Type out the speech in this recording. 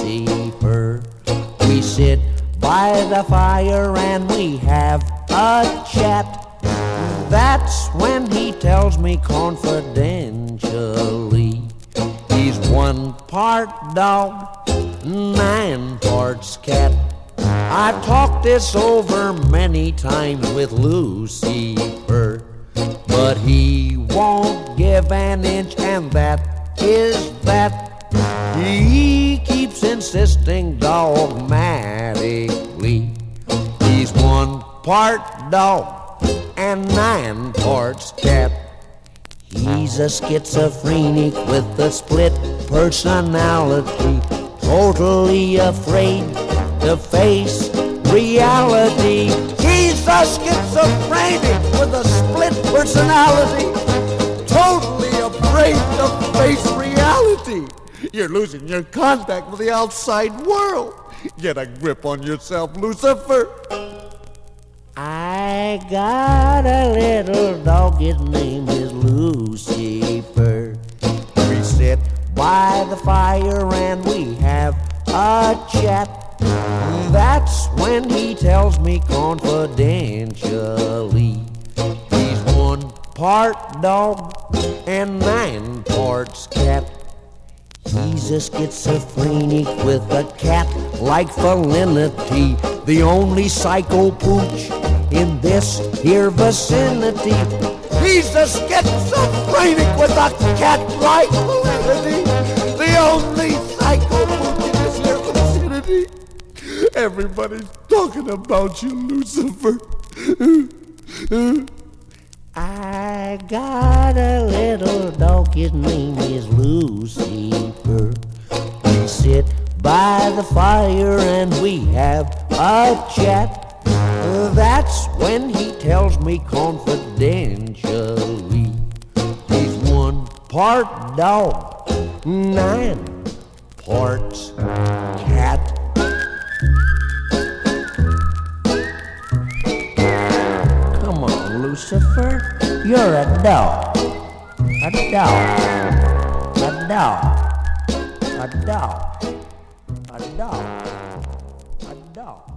Lucifer. We sit by the fire and we have a chat. That's when he tells me confidentially he's 1 part dog, 9 parts cat. I've talked this over many times with Lucifer, but he won't give an inch, and that is that. He keeps insisting dogmatically he's 1 part dog and 9 parts cat. He's a schizophrenic with a split personality, totally afraid to face reality. He's a schizophrenic with a split personality, totally afraid to face reality. You're losing your contact with the outside world. Get a grip on yourself, Lucifer. I got a little dog, his name is Lucifer. We sit by the fire and we have a chat. That's when he tells me confidentially he's 1 part dog and 9 parts cat. He's a schizophrenic with a cat-like felinity, the only psycho pooch in this here vicinity. He's a schizophrenic with a cat-like felinity, the only psycho pooch in this here vicinity. Everybody's talking about you, Lucifer. I got a little dog, his name is Lucifer. We sit by the fire and we have a chat. That's when he tells me confidentially he's 1 part dog, 9 parts cat. Lucifer, you're a dog. A dog. A dog. A dog. A dog. A dog.